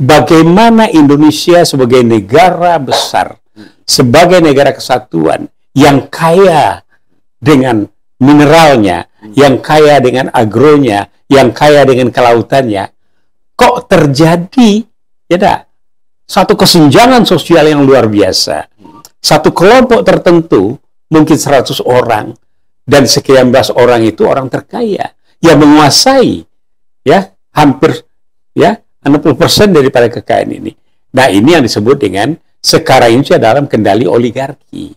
bagaimana Indonesia sebagai negara besar, sebagai negara kesatuan yang kaya dengan mineralnya, yang kaya dengan agronya, yang kaya dengan kelautannya, kok terjadi satu kesenjangan sosial yang luar biasa. Satu kelompok tertentu, mungkin 100 orang, dan sekian belas orang itu orang terkaya yang menguasai hampir 60% daripada kekayaan ini. Nah, ini yang disebut dengan sekarang ini dalam kendali oligarki.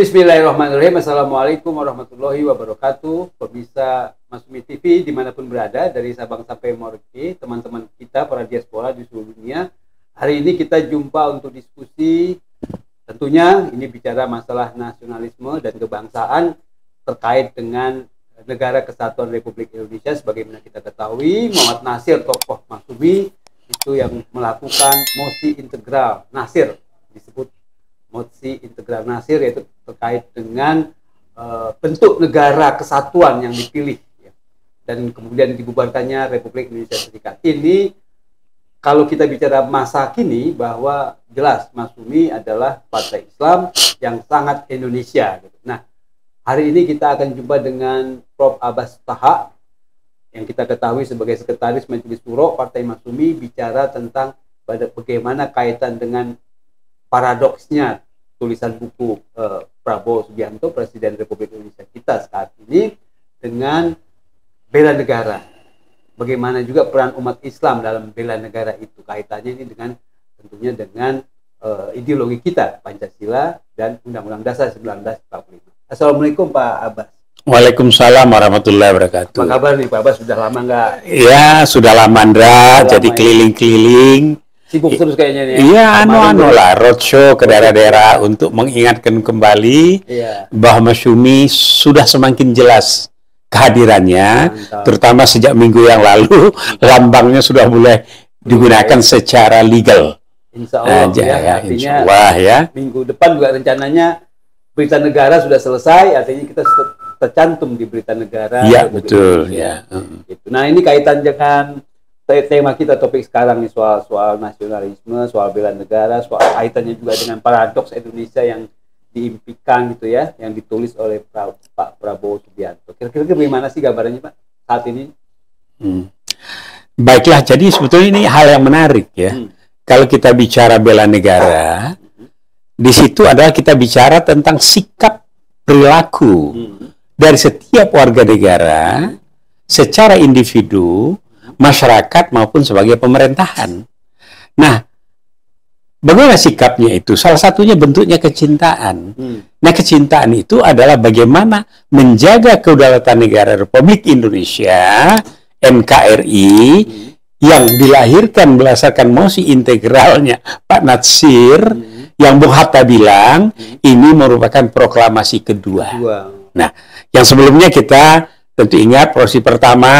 Bismillahirrahmanirrahim. Assalamualaikum warahmatullahi wabarakatuh. Pemirsa Masumi TV dimanapun berada, dari Sabang sampai Merauke, teman-teman kita para diaspora di seluruh dunia. Hari ini kita jumpa untuk diskusi, tentunya ini bicara masalah nasionalisme dan kebangsaan terkait dengan Negara Kesatuan Republik Indonesia. Sebagaimana kita ketahui, Muhammad Natsir, tokoh Masumi, itu yang melakukan mosi integral Natsir, disebut mosi integral Natsir, yaitu terkait dengan bentuk negara kesatuan yang dipilih, dan kemudian dibubarkannya Republik Indonesia Serikat. Ini kalau kita bicara masa kini, bahwa jelas Masumi adalah partai Islam yang sangat Indonesia. Nah, hari ini kita akan jumpa dengan Prof. Abbas Taha, yang kita ketahui sebagai Sekretaris Majelis Syuro Partai Masumi, bicara tentang bagaimana kaitan dengan paradoksnya tulisan buku Prabowo Subianto, Presiden Republik Indonesia kita saat ini, dengan bela negara. Bagaimana juga peran umat Islam dalam bela negara itu, kaitannya ini dengan tentunya dengan ideologi kita, Pancasila dan Undang-Undang Dasar 1945. Assalamualaikum Pak Abbas. Waalaikumsalam warahmatullahi wabarakatuh. Apa kabar nih Pak Abbas? Sudah lama nggak? Ya, sudah lama Andra, jadi keliling-keliling. Sibuk terus kayaknya nih. Iya, lah, roadshow ke daerah-daerah untuk mengingatkan kembali bahwa Masumi sudah semakin jelas kehadirannya. Mantap. Terutama sejak minggu yang lalu, lambangnya sudah mulai digunakan secara legal. Insya Allah, artinya insya Allah, ya. Minggu depan juga rencananya berita negara sudah selesai, artinya kita tercantum di berita negara. Iya, betul. Ya. Nah, ini kaitan dengan tema kita, topik sekarang nih, soal nasionalisme, soal bela negara, soal kaitannya juga dengan paradoks Indonesia yang diimpikan gitu ya, yang ditulis oleh Pak Prabowo Subianto. Kira-kira bagaimana sih gambarannya Pak saat ini? Baiklah, jadi sebetulnya ini hal yang menarik ya. Kalau kita bicara bela negara, di situ adalah kita bicara tentang sikap perilaku dari setiap warga negara secara individu, masyarakat maupun sebagai pemerintahan. Nah, bagaimana sikapnya itu? Salah satunya bentuknya kecintaan. Nah, kecintaan itu adalah bagaimana menjaga kedaulatan negara Republik Indonesia, NKRI, yang dilahirkan berdasarkan mosi integralnya Pak Natsir, yang Bung Hatta bilang, ini merupakan proklamasi kedua. Nah, yang sebelumnya kita tentu ingat proklamasi pertama,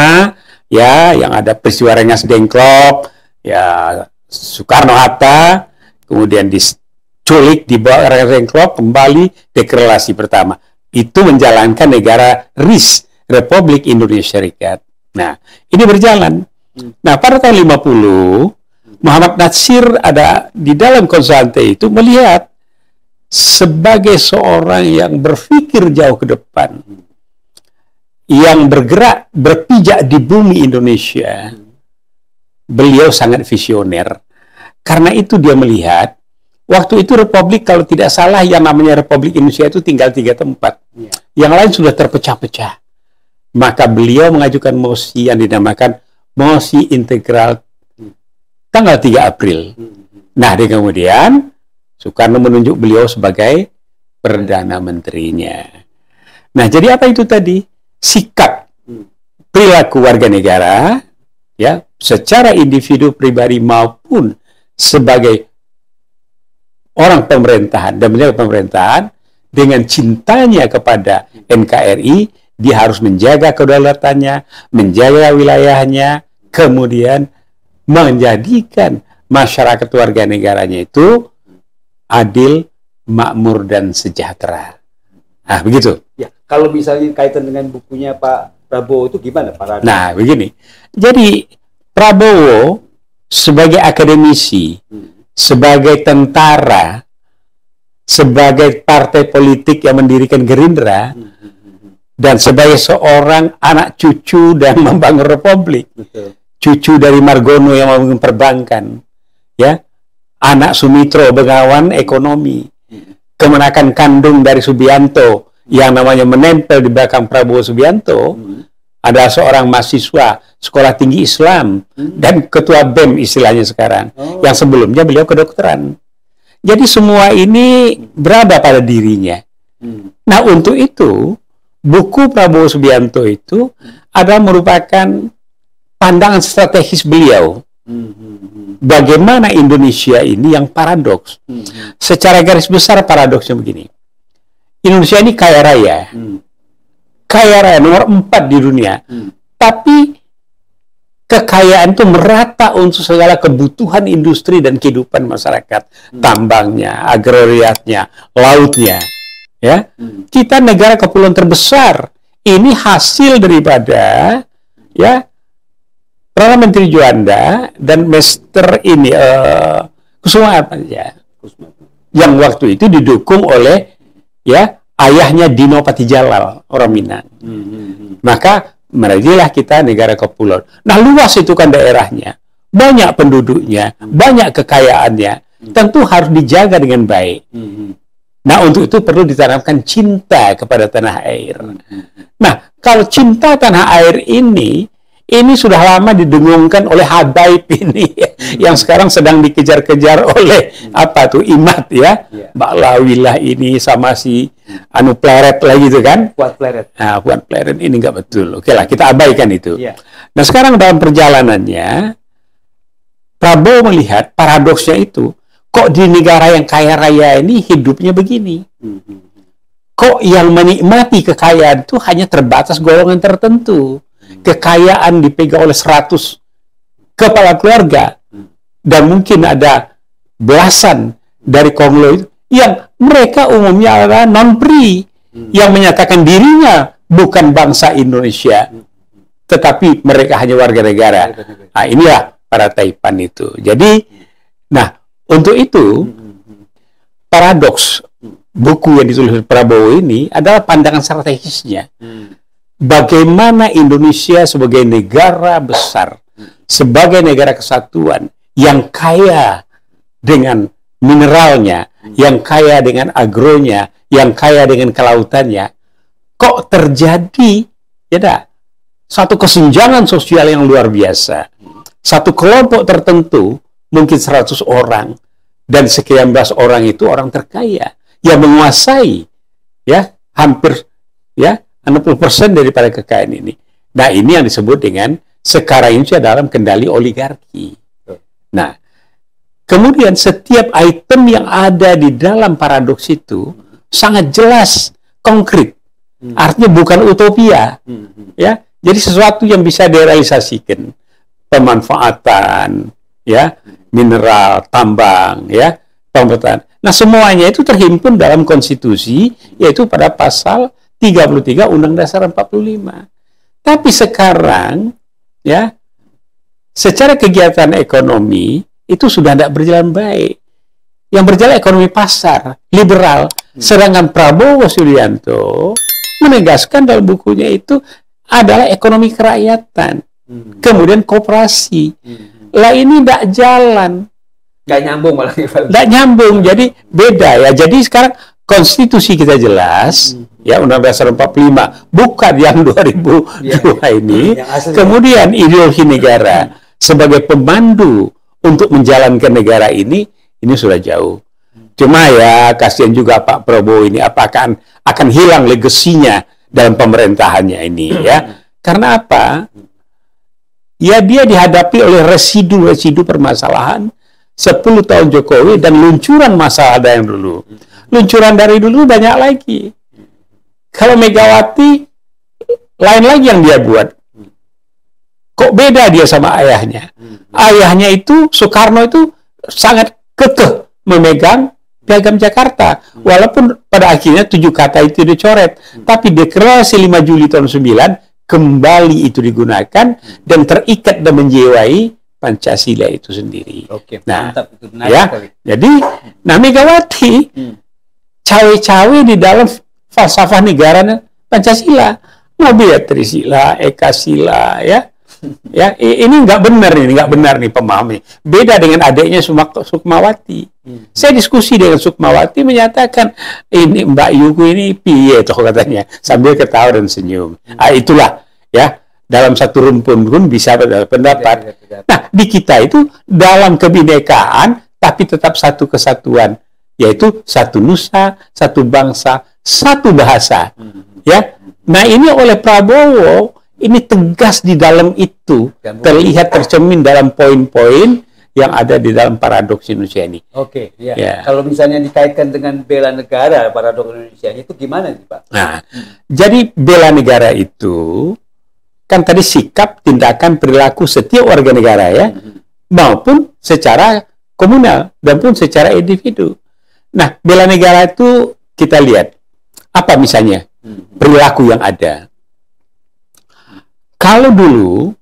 ya, yang ada peristiwa Rengas Dengklok, ya, Soekarno-Hatta, kemudian diculik, dibawa Rengas Dengklok, kembali deklarasi pertama. Itu menjalankan negara RIS, Republik Indonesia Serikat. Nah, ini berjalan. Nah, pada tahun 50, Muhammad Natsir ada di dalam konsultante itu melihat sebagai seorang yang berpikir jauh ke depan, yang bergerak, berpijak di bumi Indonesia. Beliau sangat visioner. Karena itu dia melihat, waktu itu Republik, kalau tidak salah, yang namanya Republik Indonesia itu tinggal 3 tempat. Yang lain sudah terpecah-pecah. Maka beliau mengajukan mosi yang dinamakan mosi integral tanggal 3 April. Nah, dan kemudian Soekarno menunjuk beliau sebagai Perdana Menterinya. Nah, jadi apa itu tadi? Sikap perilaku warga negara, ya, secara individu pribadi maupun sebagai orang pemerintahan dan menjaga pemerintahan dengan cintanya kepada NKRI, dia harus menjaga kedaulatannya, menjaga wilayahnya, kemudian menjadikan masyarakat warga negaranya itu adil, makmur, dan sejahtera. Nah, begitu. Ya, kalau misalnya kaitan dengan bukunya Pak Prabowo itu gimana, Pak Rada? Nah, begini. Jadi, Prabowo sebagai akademisi, sebagai tentara, sebagai partai politik yang mendirikan Gerindra, dan sebagai seorang anak cucu dan membangun republik, cucu dari Margono yang membangun perbankan, ya, anak Sumitro Bengawan ekonomi, kemenakan kandung dari Subianto yang namanya menempel di belakang Prabowo Subianto, adalah seorang mahasiswa sekolah tinggi Islam dan ketua BEM istilahnya sekarang, yang sebelumnya beliau kedokteran. Jadi semua ini berada pada dirinya. Nah, untuk itu buku Prabowo Subianto itu adalah merupakan pandangan strategis beliau. Bagaimana Indonesia ini yang paradoks. Secara garis besar paradoksnya begini. Indonesia ini kaya raya. Kaya raya nomor 4 di dunia. Tapi kekayaan itu merata untuk segala kebutuhan industri dan kehidupan masyarakat. Tambangnya, agrariatnya, lautnya. Ya, kita negara kepulauan terbesar. Ini hasil daripada ya Perdana Menteri Juanda dan Mr. ini Kusuma ya, yang waktu itu didukung oleh ya ayahnya Dino Patijalal, orang Minang. Maka merajilah kita negara kepulauan. Nah, luas itu kan daerahnya, banyak penduduknya, banyak kekayaannya, tentu harus dijaga dengan baik. Nah, untuk itu perlu ditanamkan cinta kepada tanah air. Nah, kalau cinta tanah air ini sudah lama didengungkan oleh habaib ini, yang sekarang sedang dikejar-kejar oleh apa tuh Imat ya, Mbak Lawilah ini sama si Anu Pleret lagi gitu kan? Fuad Pleret. Nah, Fuad Pleret ini nggak betul. Oke lah, kita abaikan itu. Nah, sekarang dalam perjalanannya, Prabowo melihat paradoksnya itu. Kok di negara yang kaya raya ini hidupnya begini? Kok yang menikmati kekayaan itu hanya terbatas golongan tertentu? Kekayaan dipegang oleh 100 kepala keluarga. Dan mungkin ada belasan dari konglo itu yang mereka umumnya adalah non-pri. Yang menyatakan dirinya bukan bangsa Indonesia. Tetapi mereka hanya warga negara. Nah, inilah para taipan itu. Jadi, nah, untuk itu, paradoks buku yang ditulis Prabowo ini adalah pandangan strategisnya. Bagaimana Indonesia sebagai negara besar, sebagai negara kesatuan, yang kaya dengan mineralnya, yang kaya dengan agronya, yang kaya dengan kelautannya, kok terjadi ya satu kesenjangan sosial yang luar biasa. Satu kelompok tertentu, mungkin 100 orang, dan sekian belas orang itu orang terkaya yang menguasai ya hampir ya 60% daripada kekayaan ini. Nah, ini yang disebut dengan sekarang ini dalam kendali oligarki. Nah, kemudian setiap item yang ada di dalam paradoks itu sangat jelas, konkret. Artinya bukan utopia. Ya, jadi sesuatu yang bisa direalisasikan. Pemanfaatan ya mineral, tambang, ya, pemerintahan. Nah, semuanya itu terhimpun dalam konstitusi, yaitu pada pasal 33 Undang Dasar 45. Tapi sekarang, ya, secara kegiatan ekonomi, itu sudah tidak berjalan baik. Yang berjalan ekonomi pasar, liberal. Sedangkan Prabowo Subianto menegaskan dalam bukunya itu adalah ekonomi kerakyatan. Kemudian koperasi. Lah ini tidak jalan. Nggak nyambung malah. Nggak nyambung, jadi beda ya. Jadi sekarang konstitusi kita jelas, ya Undang Dasar 45, bukan yang 2002 ini. Kemudian ideologi negara sebagai pemandu untuk menjalankan negara ini sudah jauh. Cuma ya kasihan juga Pak Prabowo ini, apakah akan hilang legasinya dalam pemerintahannya ini ya. Karena apa? Ya dia dihadapi oleh residu-residu permasalahan 10 tahun Jokowi dan luncuran masalah ada yang dulu. Luncuran dari dulu banyak lagi. Kalau Megawati, lain lagi yang dia buat. Kok beda dia sama ayahnya? Ayahnya itu, Soekarno itu sangat kekeh memegang Piagam Jakarta. Walaupun pada akhirnya 7 kata itu dicoret. Tapi deklarasi 5 Juli tahun 9, kembali itu digunakan dan terikat dan menjiwai Pancasila itu sendiri. Oke, nah, mantap. Itu menarik ya, sekali. jadi, nah Megawati cawe-cawe di dalam falsafah negara Pancasila. Mau Trisila, Ekasila, ya. Ya, ini nggak benar nih pemahamannya. Beda dengan adiknya Sukmawati. Saya diskusi dengan Sukmawati menyatakan ini Mbak Yuku ini piye toh katanya sambil ketawa dan senyum. Itulah ya, dalam satu rumpun pun bisa berpendapat. Nah, di kita itu dalam kebinekaan tapi tetap satu kesatuan, yaitu satu nusa, satu bangsa, satu bahasa. Ya. Nah, ini oleh Prabowo ini tegas di dalam itu, terlihat tercermin dalam poin-poin yang ada di dalam paradoks Indonesia ini. Oke, ya. Kalau misalnya dikaitkan dengan bela negara, paradoks Indonesia itu gimana nih, Pak? Nah, jadi bela negara itu kan tadi sikap, tindakan, perilaku setiap warga negara ya, maupun secara komunal dan pun secara individu. Nah, bela negara itu kita lihat apa misalnya perilaku yang ada. Kalau dulu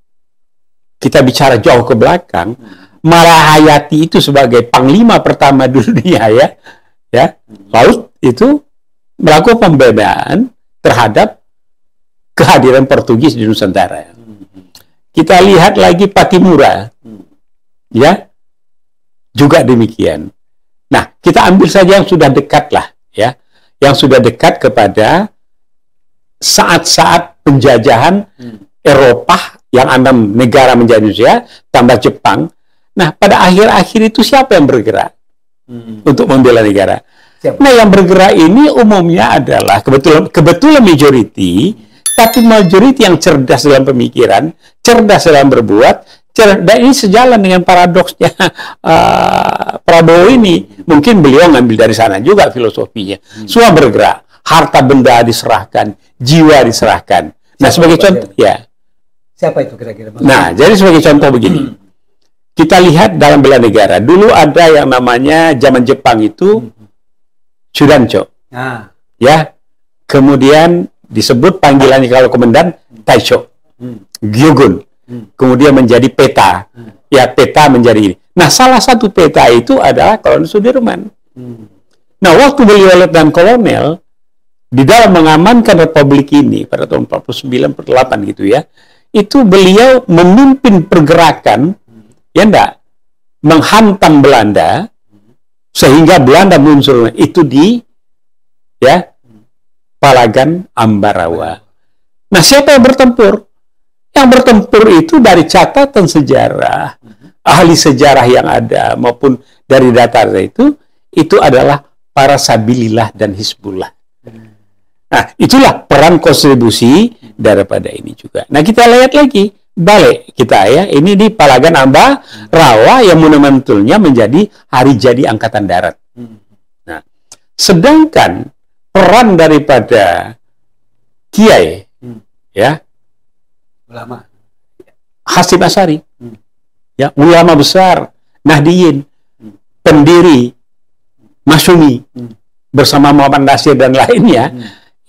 kita bicara jauh ke belakang, Malahayati itu sebagai panglima pertama dunia ya, laut itu melakukan pembelaan terhadap kehadiran Portugis di Nusantara. Kita lihat lagi Patimura, ya, juga demikian. Nah, kita ambil saja yang sudah dekat lah, ya, yang sudah dekat kepada saat-saat penjajahan Eropa yang 6 negara menjadi Indonesia, tambah Jepang. Nah, pada akhir-akhir itu siapa yang bergerak untuk membela negara? Siapa? Nah, yang bergerak ini umumnya adalah kebetulan majority, tapi majority yang cerdas dalam pemikiran, cerdas dalam berbuat, dan ini sejalan dengan paradoksnya Prabowo ini. Mungkin beliau ngambil dari sana juga filosofinya. Semua bergerak, harta benda diserahkan, jiwa diserahkan. Nah, sebagai contoh, ya. Siapa itu kira-kira? Nah, jadi sebagai contoh begini. Kita lihat dalam bela negara. Dulu ada yang namanya zaman Jepang itu Chudancho. Ya. Kemudian disebut panggilannya kalau komandan Taisho. Gyogun. Kemudian menjadi peta. Ya, peta menjadi ini. Nah, salah satu peta itu adalah Kolonel Sudirman. Nah, waktu beliau letnan kolonel di dalam mengamankan Republik ini pada tahun 49-48 gitu ya, itu beliau memimpin pergerakan ya enggak menghantam Belanda sehingga Belanda muncul itu di ya Palagan Ambarawa. Nah, siapa yang bertempur? Yang bertempur itu dari catatan sejarah, ahli sejarah yang ada maupun dari data itu adalah para Sabilillah dan Hizbullah. Nah, itulah peran kontribusi daripada ini juga. Nah, kita lihat lagi balik kita ya. Ini di Palagan Ambarawa yang monumentalnya menjadi hari jadi Angkatan Darat. Nah, sedangkan peran daripada Kiai ya ulama Hasyim Asy'ari ya, ulama besar, Nahdiyin, pendiri Masyumi bersama Muhammad Nasir dan lainnya,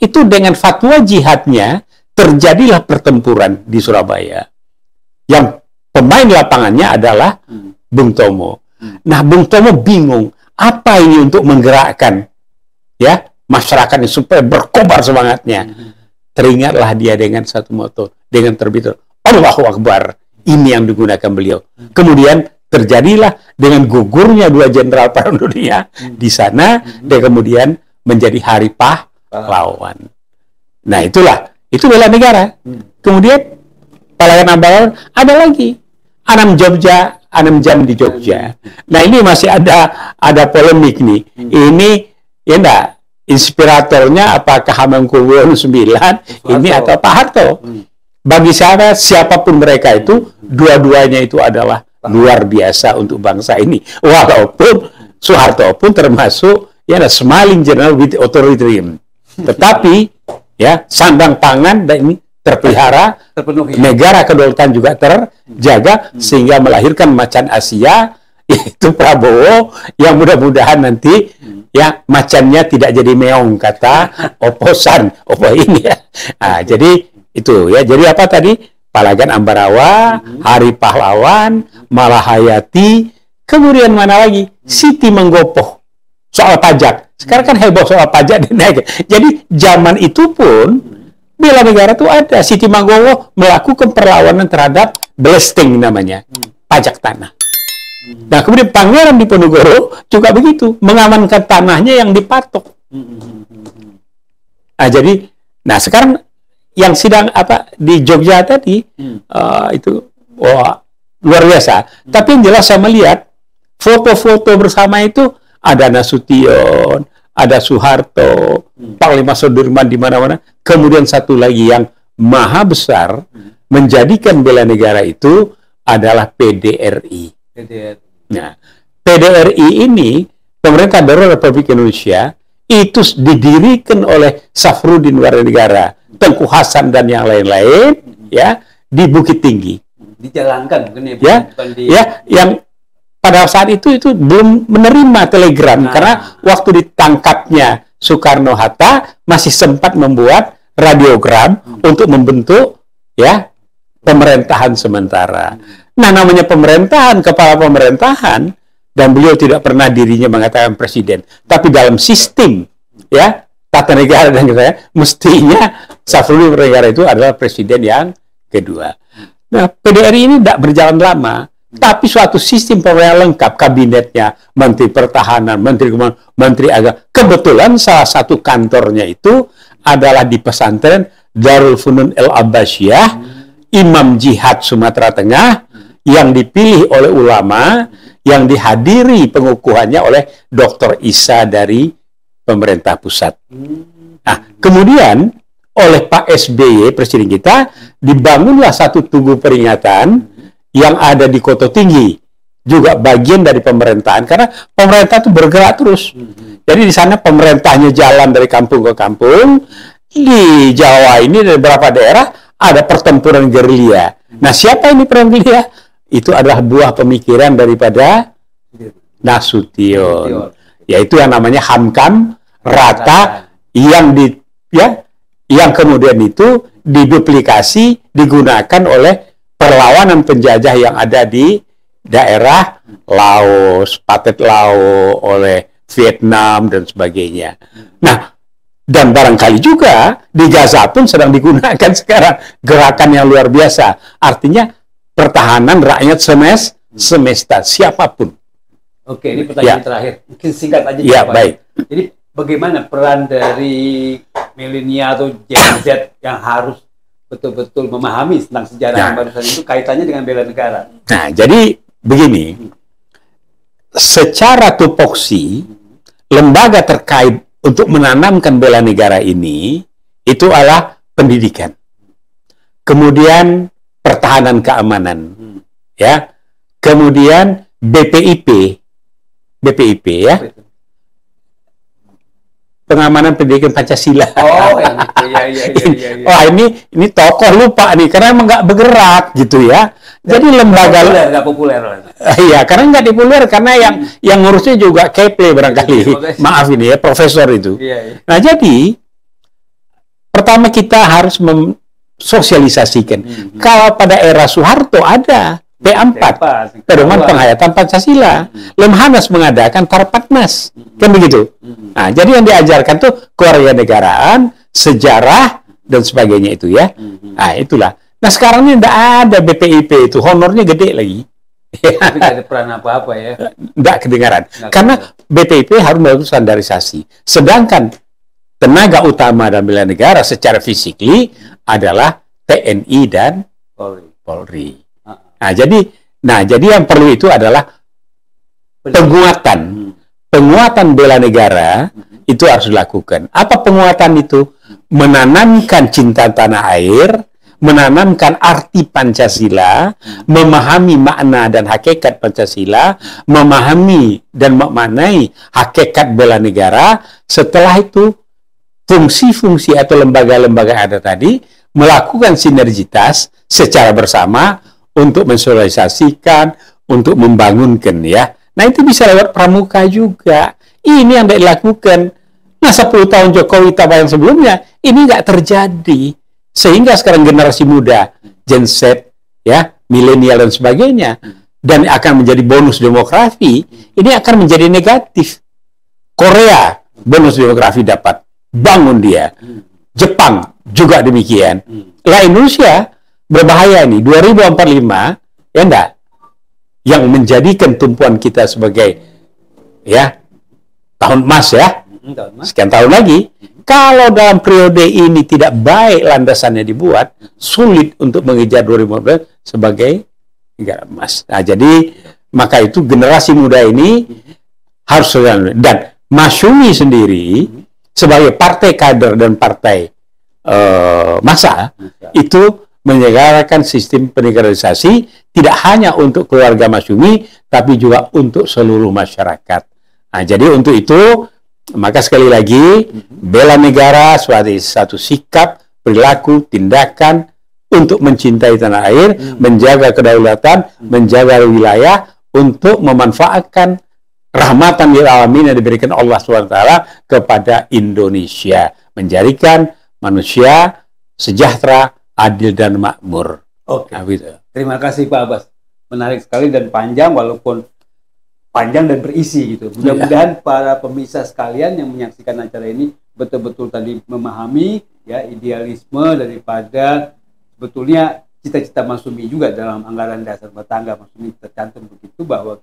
itu dengan fatwa jihadnya terjadilah pertempuran di Surabaya. Yang pemain lapangannya adalah Bung Tomo. Nah, Bung Tomo bingung apa ini untuk menggerakkan ya masyarakatnya supaya berkobar semangatnya. Teringatlah dia dengan satu moto, dengan terbit Allahu Akbar. Ini yang digunakan beliau. Kemudian terjadilah dengan gugurnya 2 jenderal perang dunia di sana, dan kemudian menjadi hari pahlawan. Nah, itu bela negara. Kemudian Palagan Ambarawa ada lagi 6 jam di Jogja. Nah, ini masih ada polemik nih. Ini ya enggak, inspiratornya apakah Hamengkubuwono IX ini atau Pak Harto? Bagi saya siapapun mereka itu, dua-duanya itu adalah luar biasa untuk bangsa ini. Walaupun Soeharto pun termasuk ya smiling general with authoritarian. Tetapi ya sandang pangan dan ini terpelihara, terpenuhi. Negara kedaulatan juga terjaga sehingga melahirkan macan Asia yaitu Prabowo yang mudah-mudahan nanti ya macannya tidak jadi meong kata oposan ini ya. Nah, jadi itu ya. Jadi apa tadi? Palagan Ambarawa, Hari Pahlawan, Malahayati, kemudian mana lagi? Siti Menggopoh. Soal pajak. Sekarang kan heboh soal pajak dinaik. Jadi zaman itu pun bela negara itu ada. Siti Manggowo melakukan perlawanan terhadap blasting namanya. Pajak tanah. Nah, kemudian Pangeran Diponegoro juga begitu. Mengamankan tanahnya yang dipatok. Nah, jadi, nah sekarang yang sidang apa di Jogja tadi itu luar biasa. Tapi yang jelas saya melihat foto-foto bersama itu ada Nasution, ada Soeharto, Panglima Sudirman di mana-mana. Kemudian satu lagi yang maha besar menjadikan bela negara itu adalah PDRI. Nah, PDRI ini Pemerintah Darurat Republik Indonesia itu didirikan oleh Safruddin Warganegara, Tengku Hasan dan yang lain-lain ya di Bukit Tinggi. Dijalankan mungkin ya, yang pada saat itu belum menerima telegram karena waktu ditangkapnya Soekarno-Hatta masih sempat membuat radiogram untuk membentuk ya pemerintahan sementara. Nah, namanya pemerintahan, kepala pemerintahan, dan beliau tidak pernah dirinya mengatakan presiden, tapi dalam sistem ya tata negara dan juga mestinya Safruddin Warganegara itu adalah presiden yang kedua. Nah, PDRI ini tidak berjalan lama. Tapi suatu sistem pemerintahan lengkap, kabinetnya, Menteri Pertahanan, Menteri Agama. Kebetulan salah satu kantornya itu adalah di pesantren Darul Funun El Abbasiyah, Imam Jihad Sumatera Tengah, yang dipilih oleh ulama, yang dihadiri pengukuhannya oleh Dr. Isa dari pemerintah pusat. Nah, kemudian oleh Pak SBY, presiden kita, dibangunlah satu tugu peringatan yang ada di Koto Tinggi, juga bagian dari pemerintahan, karena pemerintah itu bergerak terus. Jadi di sana pemerintahnya jalan dari kampung ke kampung. Di Jawa ini dari beberapa daerah ada pertempuran gerilya. Nah, siapa ini perang gerilya? Itu adalah buah pemikiran daripada Nasution, yaitu yang namanya Hamkam Rata, yang yang kemudian itu diduplikasi digunakan oleh perlawanan penjajah yang ada di daerah Laos, Pathet Lao, oleh Vietnam dan sebagainya. Nah, dan barangkali juga di Gaza pun sedang digunakan sekarang gerakan yang luar biasa. Artinya pertahanan rakyat semesta siapapun. Oke, ini pertanyaan terakhir. Mungkin singkat aja. Ya, baik. Jadi bagaimana peran dari milenial atau Gen Z yang harus betul-betul memahami tentang sejarah yang barusan itu kaitannya dengan bela negara? Nah, jadi begini, secara tupoksi, lembaga terkait untuk menanamkan bela negara ini itu adalah pendidikan, kemudian pertahanan keamanan, ya, kemudian BPIP ya. Pengamanan pendidikan Pancasila. Oh, iya. Wah, ini tokoh lupa nih, karena emang nggak bergerak gitu ya. Jadi lembaga nggak populer. Iya, karena nggak populer karena yang ngurusnya juga Kepler barangkali. Maaf ini ya, profesor itu. Iya. Nah, jadi pertama kita harus mensosialisasikan. Kalau pada era Soeharto ada P4, Pedoman Penghayatan Pancasila. Lemhanas mengadakan Tarpatnas, kan begitu. Nah, jadi yang diajarkan tuh kewarganegaraan, sejarah dan sebagainya itu ya. Nah, itulah. Nah, sekarang ini tidak ada BPIP itu, honornya gede lagi. Tidak ada peran apa-apa ya. Tidak kedengaran. Karena BPIP harus melakukan standarisasi. Sedangkan tenaga utama dalam bela negara secara fisikly adalah TNI dan Polri. Nah, jadi yang perlu itu adalah penguatan bela negara itu harus dilakukan. Apa penguatan itu? Menanamkan cinta tanah air, menanamkan arti Pancasila, memahami makna dan hakikat Pancasila, memahami dan memaknai hakikat bela negara. Setelah itu, fungsi-fungsi atau lembaga-lembaga yang ada tadi melakukan sinergitas secara bersama untuk mensosialisasikan, untuk membangunkan ya. Nah itu bisa lewat pramuka juga. Ini yang tidak dilakukan. Nah 10 tahun Jokowi yang sebelumnya ini nggak terjadi. Sehingga sekarang generasi muda, Gen Z, ya, milenial dan sebagainya, dan akan menjadi bonus demografi, ini akan menjadi negatif. Korea, bonus demografi dapat, bangun dia. Jepang juga demikian. Lah Indonesia berbahaya nih, 2045, ya enggak? Yang menjadikan tumpuan kita sebagai, ya, tahun emas ya, sekian tahun lagi. Kalau dalam periode ini tidak baik landasannya dibuat, sulit untuk mengejar 2015 sebagai negara emas. Nah, jadi maka itu generasi muda ini harus dan Masyumi sendiri sebagai partai kader dan partai massa itu menyelenggarakan sistem penegalisasi tidak hanya untuk keluarga Masyumi tapi juga untuk seluruh masyarakat. Nah, jadi untuk itu maka sekali lagi bela negara sebagai satu sikap, perilaku, tindakan untuk mencintai tanah air, menjaga kedaulatan, menjaga wilayah untuk memanfaatkan rahmatan lil alamin yang diberikan Allah SWT kepada Indonesia, menjadikan manusia sejahtera, adil dan makmur. Oke. Nah, gitu. Terima kasih Pak Abbas. Menarik sekali dan panjang, walaupun panjang dan berisi gitu. Mudah-mudahan para pemirsa sekalian yang menyaksikan acara ini betul-betul tadi memahami ya idealisme daripada sebetulnya cita-cita Masyumi juga dalam anggaran dasar rumah tangga Masyumi tercantum begitu bahwa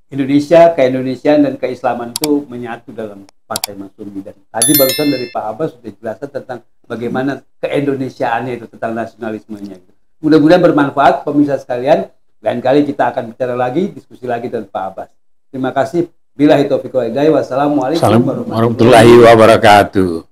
Indonesia, keindonesiaan dan keislaman itu menyatu dalam Partai Masyumi. Dan tadi barusan dari Pak Abbas sudah jelaskan tentang bagaimana keindonesiaannya itu, tentang nasionalismenya. Mudah-mudahan bermanfaat pemirsa sekalian. Lain kali kita akan bicara lagi, diskusi lagi dengan Pak Abbas. Terima kasih. Billahi taufiq wal hidayah. Wassalamualaikum warahmatullahi wabarakatuh.